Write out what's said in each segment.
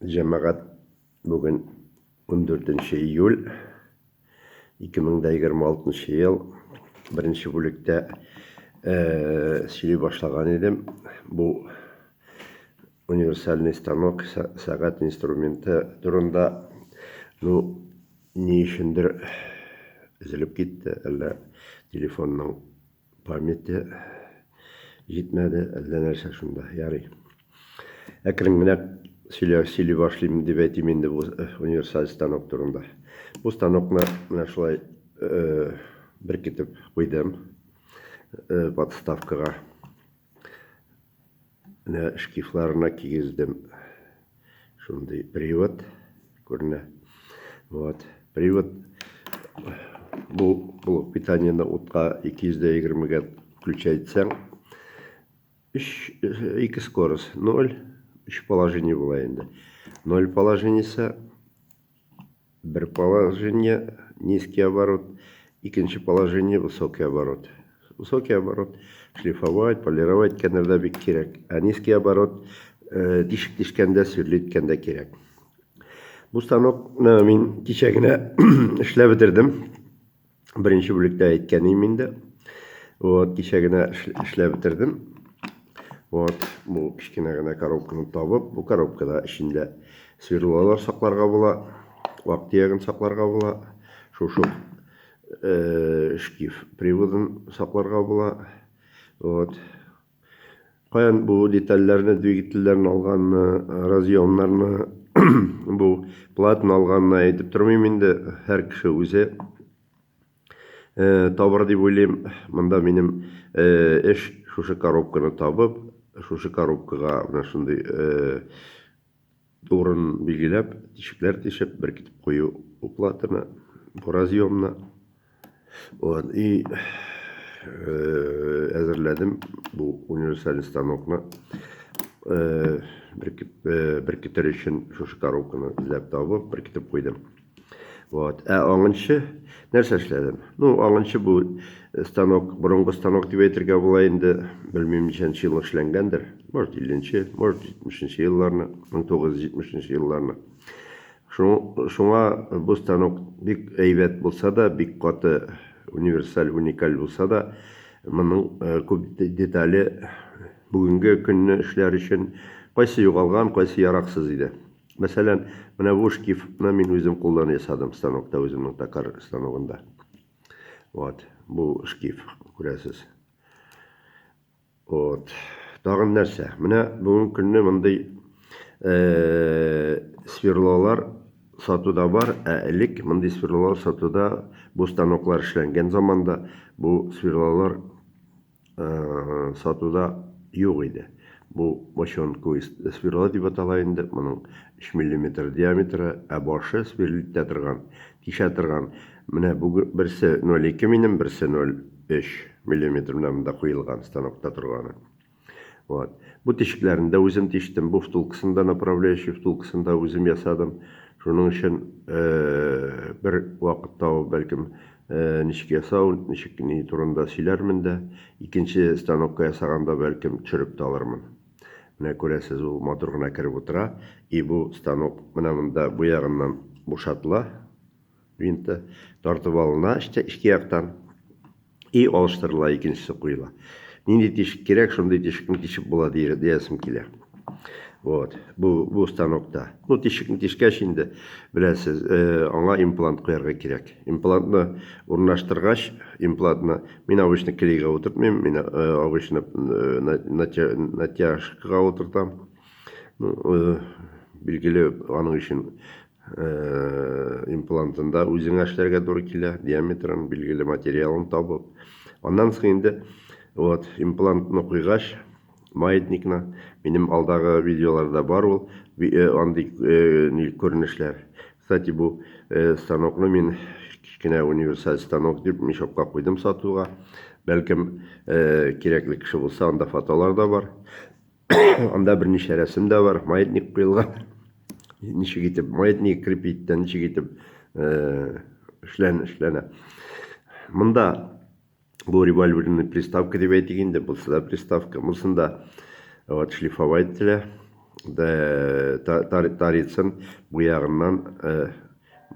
Жамағат бүгін 14 июль 2026 ел бірінші бөлікте сөйлей башлаған едім. Бұл универсальный станок, сағат инструменті турында не үшіндір үзіліп кетті, әлі телефонның памяті жетмеді, әлі нәрсе шында ярый. Әкірін генә сөйлей башлаймын деп әйтейін енді бұл универсаль станок турында. Бұл станокны шулай бір кетіп қойдым подставкаға. Шкифларына кигіздім. Шундай привод көріне. Привод бұл питаниені отқа 220-ге включайтсаң, 2 скорость 0, 3 положение была енді. 0 положениесі, 1 положение низкий оборот, екінші положение высокий оборот. Высокий оборот шлифовать, полировать кәнерді бек керек. А низкий оборот тишік-тишкенде, сүрлеткенде керек. Бұл станокны мен кешегіне ішлеп бітірдім. Бірінші бөлікте айтқан еменді. Кешегіне ішлеп бітірдім. Бұл кішкене ғана коробканы табып, бұл коробкада ішінде сверлолар сақларға бола, вақтиягын сақларға бола, шошық шкиф приводын сақларға бола. Қаян бұл детальлеріні, двигателлерін алғанны, разъемларыны, бұл платын алғанны айтып тұрмайым енді, әр кіші өзі табыр деп ойлайым. Мұнда менің үш шошы коробканы табып, шошы коробкаға шындай орын белгілеп, тешіклер тешіп, бір кетіп қою платыны, бұл разъемны. И әзірләдім бұл универсальный станокны. Бір кетір үшін шошы коробканы іздеп табып, бір кетіп қойдым. Аңыншы нәрсе эшләдем. Аңыншы бұл станок, бұрынғы станок деп әйтергә була енді, білмеймін нешенче ел эшләнгәндер. Может 50-нче, может 70-нче елларны, 1970-нче елларны. Шуңа бұл станок бик әйбәт булса да, бик каты универсаль, уникаль булса да, моның күп детали бүгінгі күнне эшләр өчен кайсы югалган, кайсы яраксыз иде. Мәсәлән, менә бу шкифны мен үзем кулдан ясадым станокта, үземнең токар станогында. Бу шкиф, күрәсез. Тагын нәрсә? Менә бүгенге көнне мондый сверлолар сатуда бар, элек мондый сверлолар сатуда бу станоклар эшләнгән заманда бу сверлолар сатуда юк иде. Бұл мощонку сверло деп атала енді, мұның 3 мм диаметрі, башы сверлітте тұрған, тише тұрған. Міне бірсі 0,2 мм, бірсі 0,3 мм мұнда қойылған станокта тұрғаны. Бұл тешіклерінде өзім тештім, бұл втулкысында, направляющий втулкысында өзім ясадым. Шының үшін бір уақыт тауып бәлкім нешік ясау, нешік не турында сөйлермін де, екінші станокка ясағанда бәлкім түсіріп алырмын. Менә күрәсез, ул мотор гына кіріп отыра, и бұл станок менә монда бу ягыннан бушатыла, винты тартып алына ішке яктан, и алыштырыла, икенчесе куела. Нинди тишек керек, шундай тишекне тишеп була диясем килә. Бұл станокта. Тишекне тишкәч инде, беләсез, аңа имплант куярга кирәк. Имплантны урнаштыргач, имплантны мин обычно клейга утыртмыйм, мин обычно натяжкага утыртам. Билгеле, аның өчен имплантында үзеңә эшләргә туры килә, диаметрын, билгеле материалын табып. Аннан соң инде имплантны куйгач, маятникны, минем алдағы видеоларда бар ул, андый көрінешләр. Кстати, бұл станокны мен кішкене универсаль станок деп мешопқа қойдым сатуға. Бәлкім кереклі кіші болса, анда фотолар да бар. Анда бірнеше рәсім де бар, маятник қойылған. Неше кетіп, маятник крепейттен, неше кетіп эшләнә. Мұнда бұл револьверный приставка деп әйтегенде, бұлсыда приставка, мұлсында шлифователя, тарицын bu ягыннан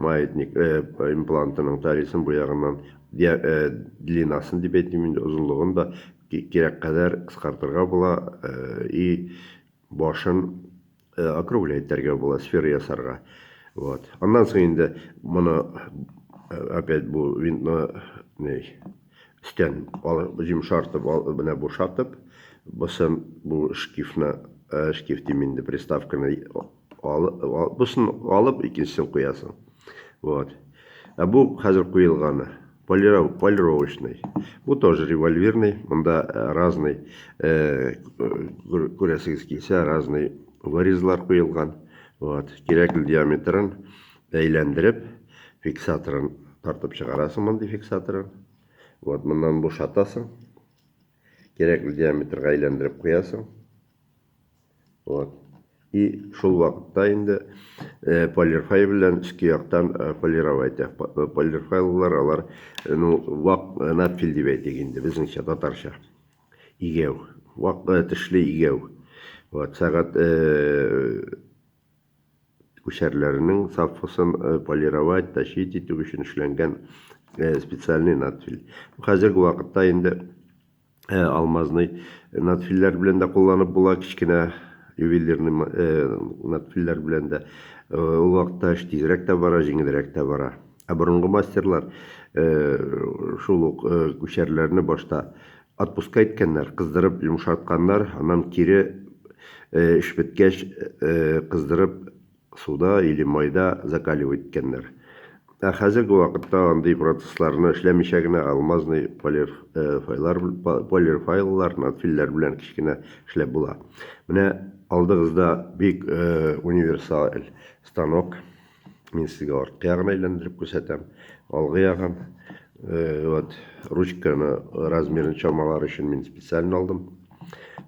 маятник имплантының тарицын bu ягыннан длинасын дип әйтим инде, озынлыгын да кирәк кадәр кыскартырга була и башын округләйтергә була, сфера ясарга. Вот. Аннан соң инде моны опять бу винтны üstten yumşartıp, buna boşaltıp, busun bu şkif diminde приставканы busun alıp ikincisini koyasın. Вот. Bu hazır koyulğanı. Полировочный. Bu тоже револьверный. Bunda разный, көрәсегез килсә, разный вырезлар koyulğan. Вот. Кирәкле диаметрын әйләндереп, фиксаторын тартып чыгарасың, монда фиксаторын. Вот, bundan boşaltasın. Gerekli diametre aylandırıp koyasın. Вот. И şol vaqtda indi polirfay bilen üstki yaqtan polirovать. Polirfaylar alar vaq natfil dip aytik indi bizingçe tatarça. Igev. Vaq tişli igev. Вот, sagat күшәрләренең сафысын полировать, тащить итү өчен эшләнгән специальный надфиль. Хәзерге вакытта инде алмазный надфилләр белән дә кулланып була, кичкенә ювелирный надфилләр белән дә. Ул вакытта эш тизрәк тә бара, җиңелрәк тә бара. Борынгы мастерлар шул ук күчәрләрне башта отпуска иткәннәр, кыздырып йомшартканнар, аннан кире эш беткәч кыздырып суда или майда закаливать иткәннәр. Хәзерге вакытта андый процессларны эшләмичә генә алмазный полирфайлар, надфилләр белән кичкенә эшләп була. Менә алдыгызда бик универсаль станок. Мин сезгә арткы ягын әйләндереп күрсәтәм. Алгы ягын. Вот, ручканы размерын чамалар өчен мин специально алдым.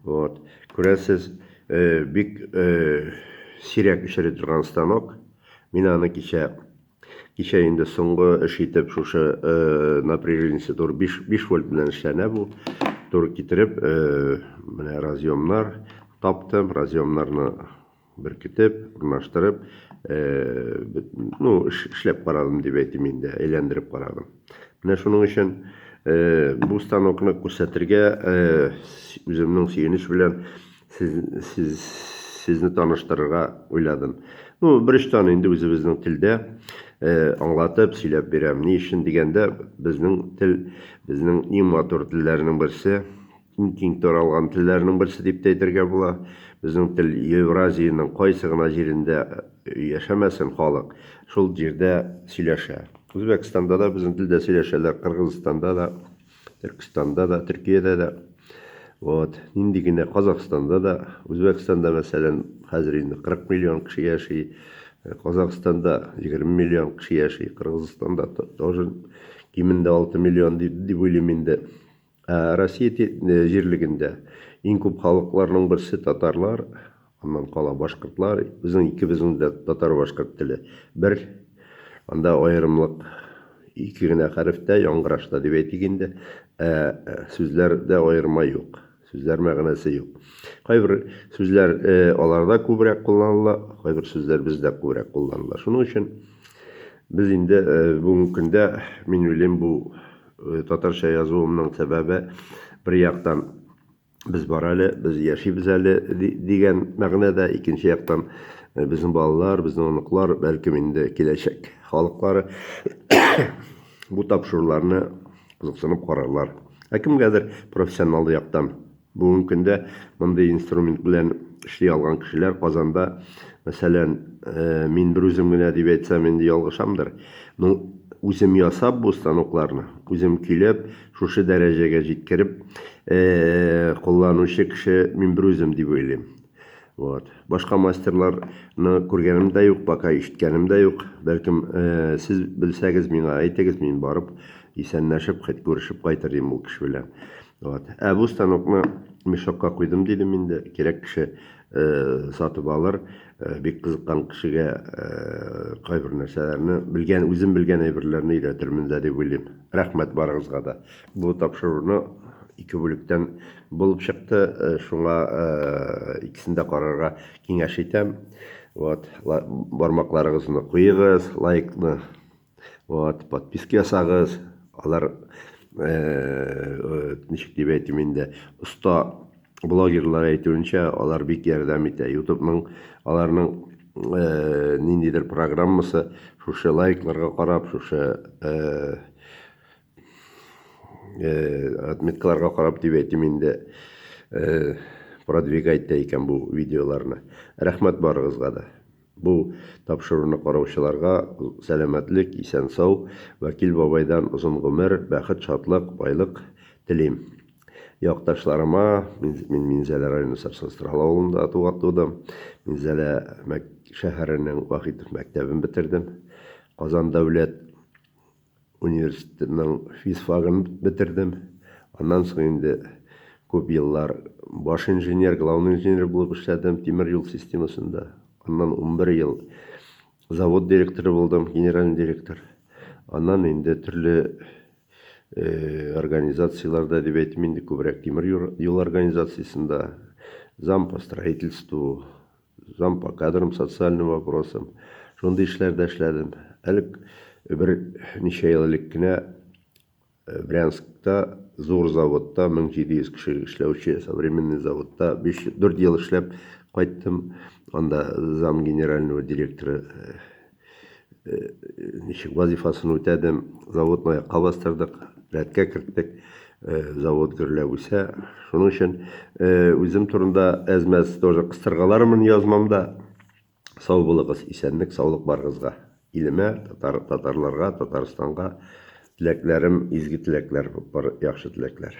Вот. Күрәсез, бик сирәк эшләп торган станок. Мин аны кичә инде соңгы эш итеп шушы напряжениесе тур 5 вольт белән эшләнә бу. Тур китереп, менә разъемнар таптым, разъемнарны беркетеп, урнаштырып, эшләп карадым дип әйтим инде, әйләндереп карадым. Менә шуның өчен бу станокны күрсәтергә үземнең сөенеч белән сезне таныштырырга уйладым. Бериштан инде үзебезнең телдә аңлатып, сөйләп бирәм. Ни өчен дигәндә, безнең тел, безнең иң матур телләрнең берсе, иң киң таралган телләрнең берсе дип әйтергә була. Безнең тел Евразияның кайсы гына җирендә яшәмәсен халык, шул җирдә сөйләшә. Үзбәкстанда да безнең телдә сөйләшәләр, Кыргызстанда да, Төркстанда да, Төркиядә дә. Вот, нинди генә Казакстанда да, Үзбәкстанда мәсәлән, хәзер инде 40 миллион кеше яши. Казакстанда 20 миллион кеше яши, Кыргызстанда тоже кимендә 6 миллион дип уйлыйм инде. Россия җирлегендә иң күп халыкларның берсе татарлар, аннан кала башкортлар, безнең икебезнең дә татар-башкорт теле бер. Анда аерымлык ике генә хәрефтә, яңгырашта дип әйтик инде. Сүзләрдә аерма юк. Сүзләр мәгънәсе юк. Кайбер сүзләр аларда күбрәк кулланыла, кайбер сүзләр бездә күбрәк кулланыла. Шуның өчен без инде бүгенге көндә мин уйлыйм бу татарча язуымның сәбәбе бер яктан без бар әле, без яшибез әле дигән мәгънәдә, икенче яктан безнең балалар, безнең оныклар, бәлкем инде киләчәк халыклары бу тапшыруларны кызыксынып карарлар. Кемгәдер профессионал яктан бүгенге көндә мондый инструмент белән эшли алган кешеләр Казанда, мәсәлән, мин бер үзем генә дип әйтсәм инде ялгышамдыр. Үзем ясап бу станокларны, үзем көйләп, шушы дәрәҗәгә җиткереп, кулланучы кеше мин бер үзем дип уйлыйм. Вот. Башка мастерларны күргәнем дә юк, пока ишеткәнем дә юк. Бәлкем сез белсәгез, миңа әйтегез, мин барып исәнләшеп, күрешеп кайтырым бу кеше белән. Вот. Бу станокны мешокка куйдым дидем инде, кирәк кеше сатып алыр, бик кызыккан кешегә кайбер нәрсәләрне белгән, үзем белгән әйберләрне өйрәтермен дә дип уйлыйм. Рәхмәт барыгызга да. Бу тапшыруны 2 бүлектән булып чыкты. Шуңа икесендә карарга киңәш итәм. Вот, бармакларыгызны куегыз, лайкны, вот, подписка ясагыз. Алар ничек дип әйтим инде, оста блогерлар әйтүенчә, алар бик ярдәм итә. YouTube'ның аларның ниндидер программасы шушы лайкларга карап, шушы отметкаларга карап дип әйтим инде, продвигать икән бу видеоларны. Рәхмәт барыгызга да. Бу тапшыруны караучыларга сәламәтлек, исән сау, Вәкил бабайдан озын гомер, бәхет, шатлык, байлык телим. Якташларыма, мин Минзәлә районы Сарсыстрал авылында тудым. Минзәлә шәһәренең Вахитов мәктәбен бетердем. Казан дәүләт университетының физфагын бетердем. Аннан соң инде күп еллар баш инженер, главный инженер булып эшләдем тимер юл системасында. Аннан 11 ел завод директоры булдым, генеральный директор. Аннан инде төрле организацияларда дип әйтим инде, күбрәк тимер юл организациясында зам по строительству, зам по кадрам, социальным вопросам. Шундый эшләрдә эшләдем. Әле бер ничә ел элек кенә Брянскта зур заводта 1700 кеше эшләүче современный заводта 4 ел эшләп кайттым. Анда зам генерального директора ничек вазифасын үтәдем. Заводны аякка бастырдык, рәткә керттек. Завод гөрләп үсә. Шуның өчен үзем турында әзмәс тоже кыстыргалармын язмамда. Сау булыгыз, исәнлек, саулык барыгызга. Илемә, татарларга, Татарстанга теләкләрем, изге теләкләр, яхшы теләкләр.